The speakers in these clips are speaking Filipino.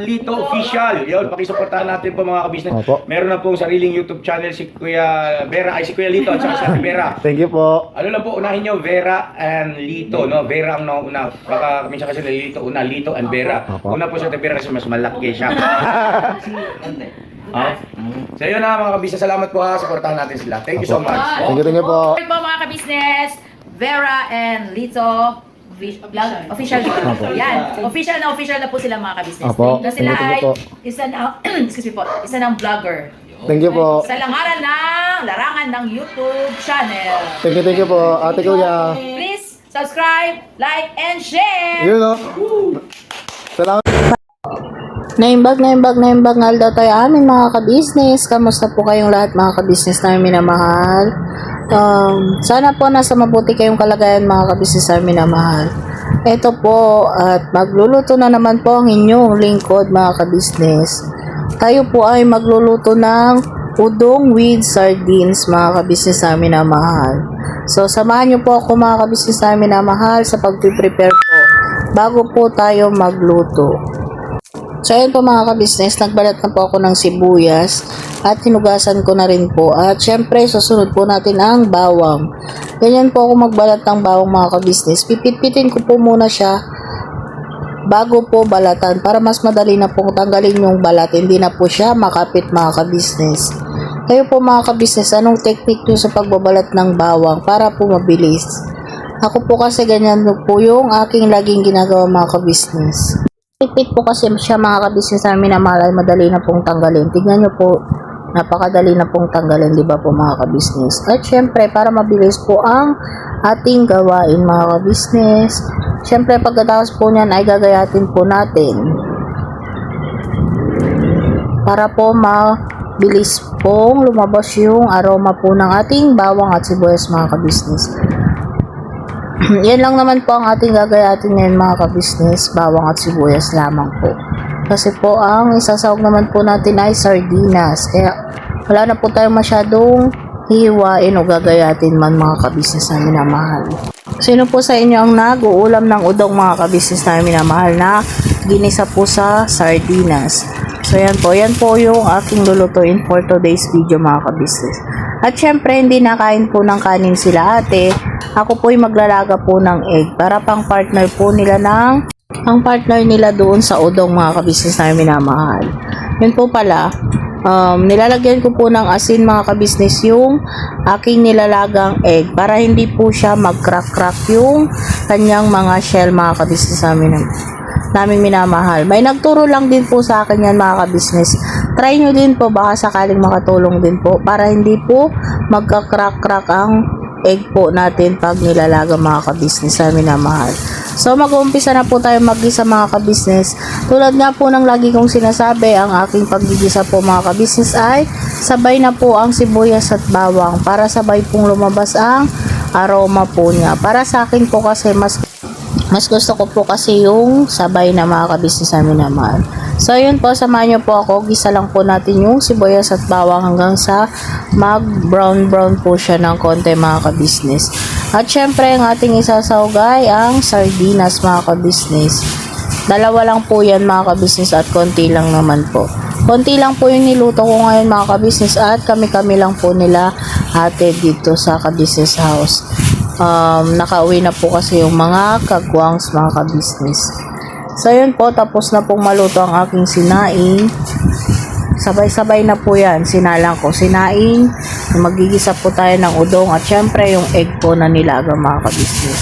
Lito Official. Yun, pakisuportahan natin po mga kabisnes. Opo. Meron na pong sariling YouTube channel si Kuya Vera, ay si Kuya Lito at saka si Ate Vera. Thank you po. Ano lang po, unahin nyo, Vera and Lito, no? Vera ang nauna. Baka minsan kasi Lito, Lito and Vera. Opo. Una po si Ate Vera kasi mas malaki siya. So yun na mga kabisnes, salamat po ha, supportahan natin sila. Thank you so much. Thank you po. Hi po mga kabisnes, Vera and Lito official dito. Yan. Official na po sila mga kabisnes. Opo. Na sila Thank ay you po. isa na excuse me po, isa ng vlogger. Thank you po. Sa langaran ng larangan ng YouTube channel. Thank you po. Ate Kuya. Please subscribe, like, and share. Yun o. Salamat. Naimbag ngal daw tayo amin mga ka-business. Kamusta po kayong lahat mga ka-business namin minamahal? Sana po nasa mabuti kayong kalagayan mga ka-business namin minamahal. Ito po at magluluto na naman po ang inyong lingkod mga ka-business. Tayo po ay magluluto ng udong with sardines mga ka-business namin minamahal. So samahan nyo po ako mga ka-business namin minamahal sa pag-prepare po bago po tayo magluto. So ayun po mga ka-business, nagbalat na po ako ng sibuyas at hinugasan ko na rin po. At syempre, susunod po natin ang bawang. Ganyan po ako magbalat ng bawang mga ka-business. Pipit-pitin ko po muna siya bago po balatan para mas madali na pong tanggalin yung balat. Hindi na po siya makapit mga ka-business. Kayo po mga ka-business, anong technique nyo sa pagbabalat ng bawang para po mabilis? Ako po kasi ganyan po yung aking laging ginagawa mga ka-business. Pipit po kasi siya mga ka-business namin na malay madali na pong tanggalin. Tignan nyo po, napakadali na pong tanggalin, di ba po mga ka-business? At syempre, para mabilis po ang ating gawain mga ka-business. Syempre, pagkatapos po niyan ay gagayatin po natin. Para po mabilis pong lumabas yung aroma po ng ating bawang at sibuyas mga ka-business. Yan lang naman po ang ating gagayatin ngayon mga ka-business, bawang at sibuyas lamang po. Kasi po ang isasawag naman po natin ay sardinas. Kaya wala na po tayong masyadong hihiwain o gagayatin man mga ka-business namin na mahal. Sino po sa inyo ang nag-uulam ng udong mga ka-business namin na mahal na ginisa po sa sardinas? So yan po yung aking lulutuin for today's video mga ka-business. At syempre hindi nakain po ng kanin sila ate. Ako po ay maglalaga po ng egg para pang partner po nila ang partner nila doon sa udong mga ka-business namin minamahal. Yun po pala, nilalagyan ko po ng asin mga ka-business yung aking nilalagang egg para hindi po siya mag-crack-crack yung kanyang mga shell mga ka-business namin minamahal. May nagturo lang din po sa akin yan mga ka-business. Try nyo din po, baka sakaling makatulong din po para hindi po magka-crack-crack ang egg po natin pag nilalaga mga ka-business namin minamahal. So mag-uumpisa na po tayo mag-gisa mga ka-business. Tulad nga po ng lagi kong sinasabi, ang aking paggigisa po mga ka-business ay sabay na po ang sibuyas at bawang para sabay pong lumabas ang aroma po niya. Para sa akin po kasi mas gusto ko po kasi yung sabay na mga ka-business namin minamahal. So yun po, samahan nyo po ako. Gisa lang po natin yung sibuyas at bawang hanggang sa mag brown po siya ng konti mga ka-business. At syempre ang ating isasawgay ang sardinas mga ka-business. Dalawa lang po yan mga ka-business at konti lang naman po. Konti lang po yung niluto ko ngayon mga ka-business at kami lang po nila ate dito sa ka-business house. Nakauwi na po kasi yung mga kagwangs mga ka-business. So yun po, tapos na pong maluto ang aking sinaing. Sabay-sabay na po yan, sinalang ko sinaing. Magigisa po tayo ng udong at syempre yung egg po na nilaga mga ka-business.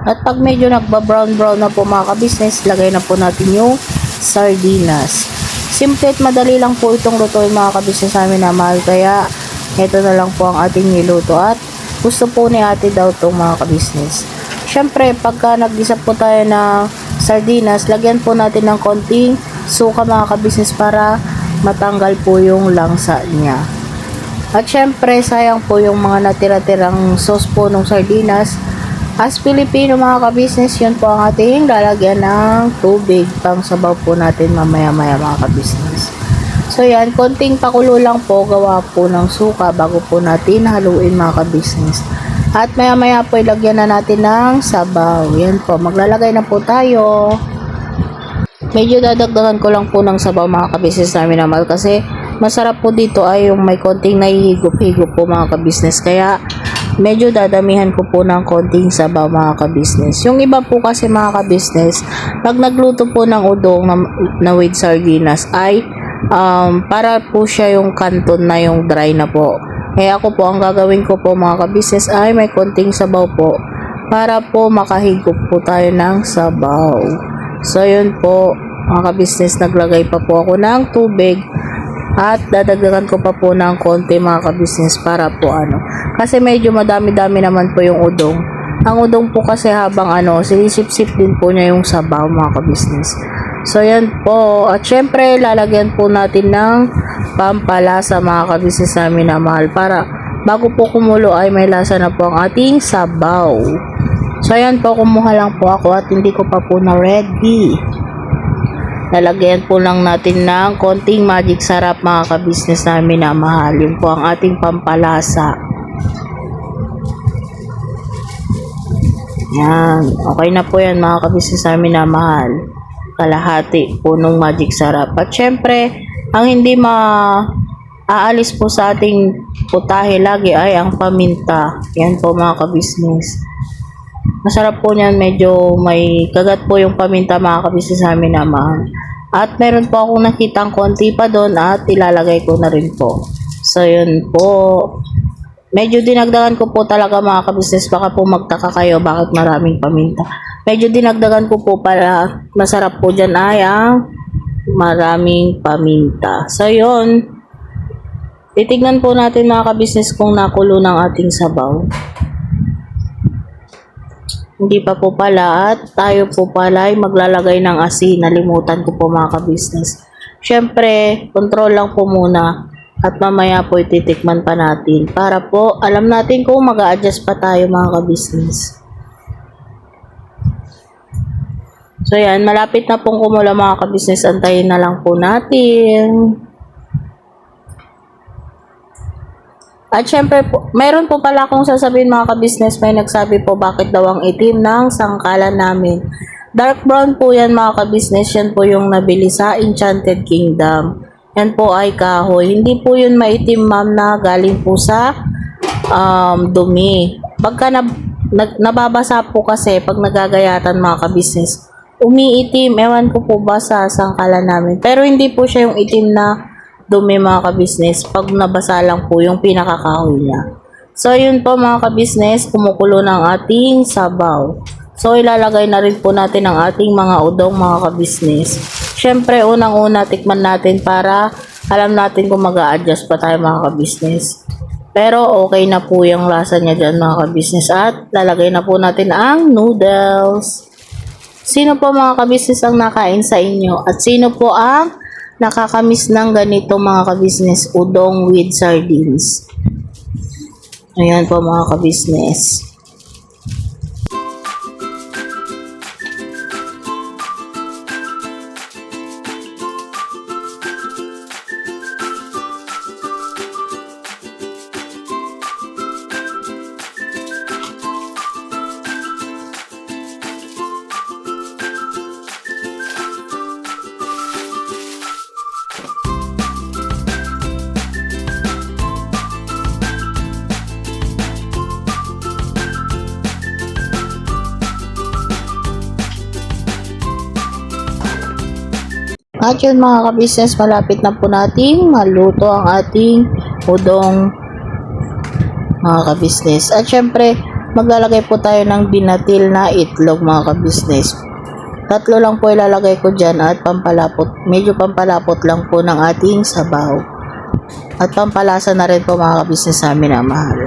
At pag medyo nagba-brown na po mga ka-business, lagay na po natin yung sardinas. Simple at madali lang po itong lutuin mga ka-business namin na mahal. Kaya ito na lang po ang ating niluto at gusto po ni ate daw itong mga ka-business. Syempre, pagka naggisa po tayo ng sardinas, lagyan po natin ng konting suka mga ka-business para matanggal po yung langsa niya. At syempre, sayang po yung mga natira-tirang sauce po ng sardinas. As Pilipino mga ka-business, yun po ang ating lalagyan ng tubig pang sabaw po natin mamaya-maya mga ka-business. So yan, konting pakulo lang po, gawa po ng suka bago po natin haluin mga ka-business. At maya-maya po ilagyan na natin ng sabaw. Yan po, maglalagay na po tayo. medyo dadagdagan ko lang po ng sabaw mga kabisnes namin na mahal kasi masarap po dito ay yung may konting nahihigop-higop po mga kabisnes. Kaya medyo dadamihan ko po ng konting sabaw mga kabisnes. Yung iba po kasi mga kabisnes, pag nagluto po ng udong na with sardinas ay para po siya yung kanton na yung dry na po. Kaya ako po, ang gagawin ko po mga kabisnes ay may konting sabaw po para po makahigop po tayo ng sabaw. So yun po mga kabisnes, naglagay pa po ako ng tubig at dadagdagan ko pa po ng konti mga kabisnes para po kasi medyo madami-dami naman po yung udong. Ang udong po kasi habang sinisip-sip din po niya yung sabaw mga kabisnes. So yan po, at syempre lalagyan po natin ng pampalasa mga kabisnes namin na mahal para bago po kumulo ay may lasa na po ang ating sabaw. So yan po, kumuha lang po ako at hindi ko pa po na ready. Lalagyan po lang natin ng konting magic sarap mga kabisnes namin na mahal. Yun po ang ating pampalasa. Yan, okay na po yan mga kabisnes namin na mahal. Kalahati po ng magic sarap. At syempre, ang hindi aalis po sa ating putahe lagi ay ang paminta. Yan po mga kabisnes. Masarap po niyan, medyo may kagat po yung paminta mga kabisnes namin naman. At meron po akong nakitang konti pa doon at ilalagay ko na rin po. So yun po. Medyo dinagdagan ko po talaga mga kabisnes, baka po magtaka kayo bakit maraming paminta. Medyo dinagdagan ko po para masarap po dyan ay ang maraming paminta. So yun, titignan po natin mga kabisnes kung nakulo ng ating sabaw. Hindi pa po pala at tayo po pala ay maglalagay ng asin. Nalimutan ko po mga kabisnes. Syempre, control lang po muna at mamaya po ititikman pa natin para po alam natin kung mag-a-adjust pa tayo mga kabisnes. So yan, malapit na pong kumula mga kabisnes, antayin na lang po natin. At syempre po, mayroon po pala akong sasabihin mga kabisnes, may nagsabi po bakit daw ang itim ng sangkalan namin. Dark brown po yan mga kabisnes, yan po yung nabili sa Enchanted Kingdom. Yan po ay kahoy. Hindi po yun maitim ma'am na galing po sa dumi. Pagka nababasa po kasi pag nagagayatan mga kabisnes, umiitim. Ewan ko po ba sa sangkalan namin. Pero hindi po siya yung itim na dumi mga kabisnes pag nabasa lang po yung pinakakahoy niya. So yun po mga kabisnes, kumukulo ng ating sabaw. So ilalagay na rin po natin ang ating mga udong mga kabisnes. Syempre unang-una tikman natin para alam natin kung mag-a-adjust pa tayo mga kabisnes. Pero okay na po yung lasa niya dyan mga kabisnes at lalagay na po natin ang noodles. Sino po mga kabisnes ang nakain sa inyo? At sino po ang nakakamiss ng ganito mga kabisnes, udong with sardines? Ayan po mga kabisnes. At yun mga kabisnes, malapit na po nating maluto ang ating udong mga kabisnes. At syempre, maglalagay po tayo ng binatil na itlog mga kabisnes. 3 lang po ilalagay ko dyan at pampalapot. Medyo pampalapot lang po ng ating sabaw. At pampalasa na rin po mga kabisnes namin na mahal.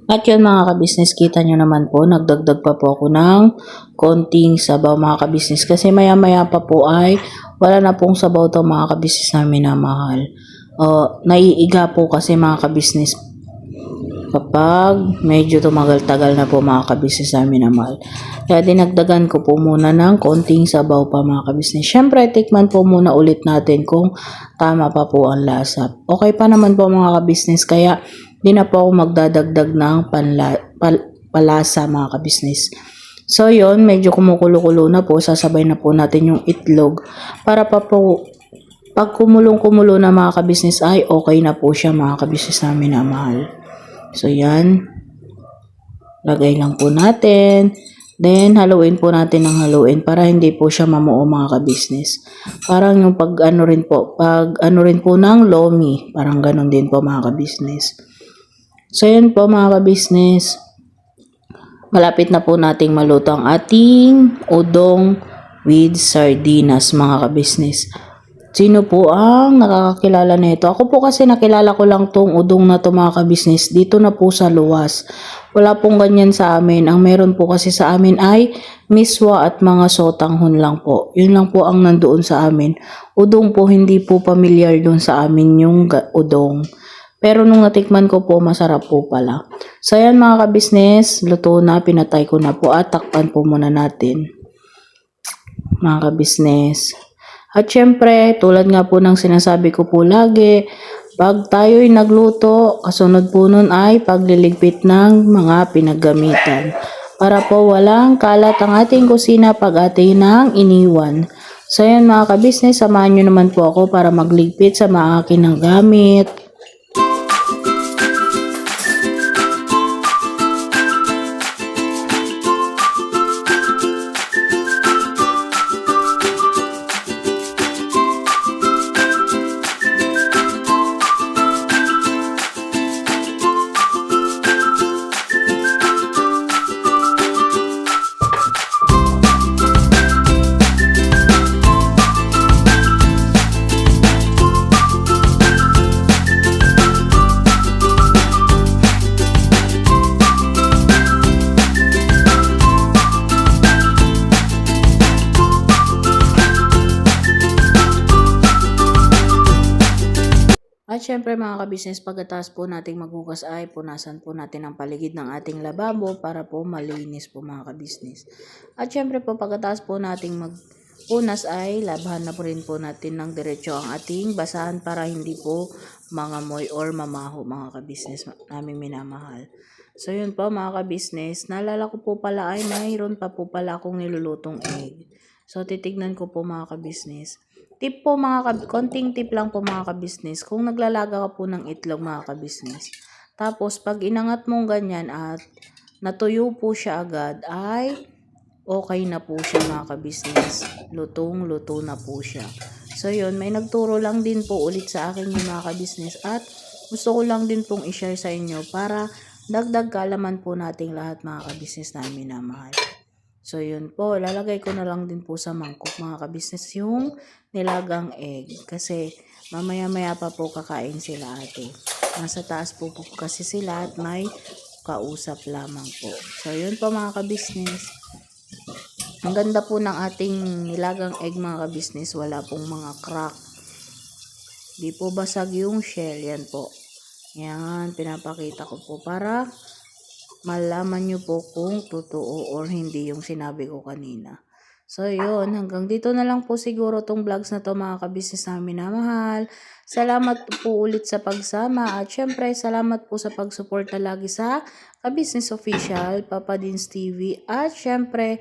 At yun mga kabisnes, kita nyo naman po, nagdagdag pa po ako ng konting sabaw mga kabisnes. Kasi maya-maya pa po ay wala na pong sabaw to mga kabisnes namin na mahal. Naiiga po kasi mga kabisnes kapag medyo tumagal-tagal na po mga kabisnes namin na mahal. Kaya dinagdagan ko po muna ng konting sabaw pa mga kabisnes. Syempre, tikman po muna ulit natin kung tama pa po ang lasa. Okay pa naman po mga kabisnes, kaya di na po ako magdadagdag ng palasa mga kabisnes. So yon, medyo kumukulo-kulo na po, sasabay na po natin yung itlog para pa po pag kumulong-kumulo na mga kabisnes ay okay na po siya mga kabisnes namin na mahal. So yan, lagay lang po natin. Then, haluin po natin ng haluin para hindi po siya mamuo mga kabisnes. Parang yung pag ano rin po ng lomi. Parang ganun din po mga kabisnes. So, yan po mga kabisnes. Malapit na po nating maluto ang ating udong with sardinas mga kabisnes. Sino po ang nakakakilala nito? Ako po kasi nakilala ko lang tong udong na to mga kabisnes. Dito na po sa luwas. Wala pong ganyan sa amin. Ang meron po kasi sa amin ay miswa at mga sotanghon lang po. Yun lang po ang nandoon sa amin. Udong po, hindi po familiar doon sa amin yung udong. Pero nung natikman ko po, masarap po pala. So yan mga kabisnes, luto na, pinatay ko na po at takpan po muna natin. Mga kabisnes. At syempre, tulad nga po ng sinasabi ko po lagi, pag tayo'y nagluto, kasunod po nun ay pagliligpit ng mga pinaggamitan. Para po walang kalat ang ating kusina pag ating nang iniwan. So yan mga kabisnes, samahan nyo naman po ako para magligpit sa mga akin ng gamit. At syempre mga kabisnes, pagkatapos po nating maghugas ay punasan po natin ang paligid ng ating lababo para po malinis po mga kabisnes. At syempre po pagkatapos po nating magpunas ay labhan na po rin po natin ng diretso ang ating basahan para hindi po mangamoy or mamaho mga kabisnes namin minamahal. So yun po mga kabisnes, naalala ko po pala ay mayroon pa po pala akong nilulutong egg. So titignan ko po mga kabisnes. Tip po konting tip lang po mga kabisnes, kung naglalaga ka po ng itlog mga kabisnes, tapos pag inangat mong ganyan at natuyo po siya agad, ay okay na po siya mga kabisnes, lutong-luto na po siya. So yun, may nagturo lang din po ulit sa akin yung mga kabisnes at gusto ko lang din pong i-share sa inyo para dagdag kaalaman po nating lahat mga kabisnes namin na mahal. So yun po, lalagay ko na lang din po sa mangkok mga kabisnes yung nilagang egg. Kasi mamaya-maya pa po kakain sila ate. Nasa taas po kasi sila at may kausap lamang po. So yun po mga kabisnes. Ang ganda po ng ating nilagang egg mga kabisnes. Wala pong mga crack. Di po basag yung shell. Yan po. Yan, pinapakita ko po para malaman nyo po kung totoo or hindi yung sinabi ko kanina. So yun, hanggang dito na lang po siguro tong vlogs na to mga kabisnes namin na mahal. Salamat po ulit sa pagsama at syempre salamat po sa pagsuporta lagi sa Kabisnes Official, Papa Dins TV at syempre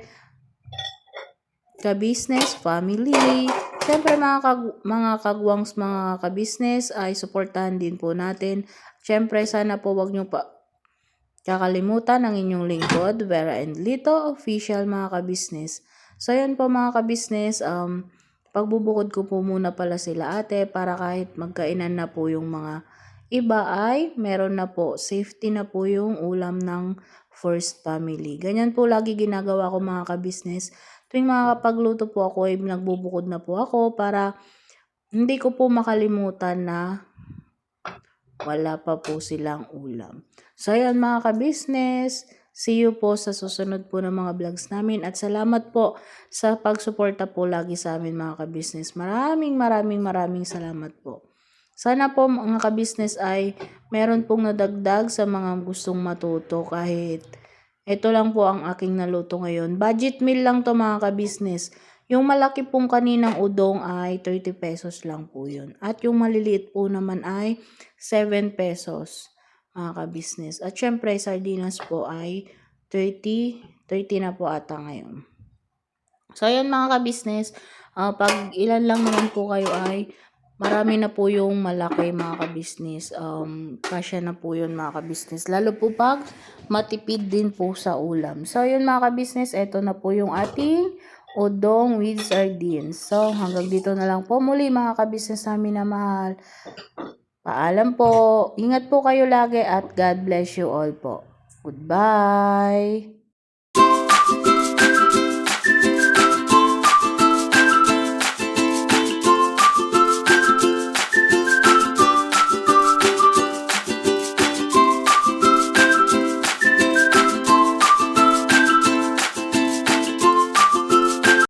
Kabisnes Family. Syempre mga kagwangs mga kabisnes ay suportahan din po natin. Syempre sana po wag nyo pa kakalimutan ang inyong lingkod, Vera and Lito Official mga kabisnes. So yun po mga kabisnes, pagbubukod ko po muna pala sila ate para kahit magkainan na po yung mga iba ay meron na po, safety na po yung ulam ng first family. Ganyan po lagi ginagawa ko mga kabisnes. Tuwing makakapagluto po ako ay nagbubukod na po ako para hindi ko po makalimutan na wala pa po silang ulam. So ayan mga ka-business, see you po sa susunod po ng mga vlogs namin at salamat po sa pagsuporta po lagi sa amin mga ka-business. Maraming salamat po. Sana po mga ka-business ay meron pong nadagdag sa mga gustong matuto kahit ito lang po ang aking naluto ngayon. Budget meal lang to mga ka-business. Yung malaki pong kaninang udong ay 30 pesos lang po yun. At yung maliliit po naman ay 7 pesos mga ka-business. At syempre sardinas po ay 30 na po ata ngayon. So ayan mga ka-business, pag ilan lang naman po kayo ay marami na po yung malaki mga ka-business. Kasya na po yun mga ka-business. Lalo po pag matipid din po sa ulam. So yun mga ka-business, eto na po yung ating udong with sardines. So hanggang dito na lang po muli mga ka-business namin na mahal. Paalam po. Ingat po kayo lagi at God bless you all po. Goodbye.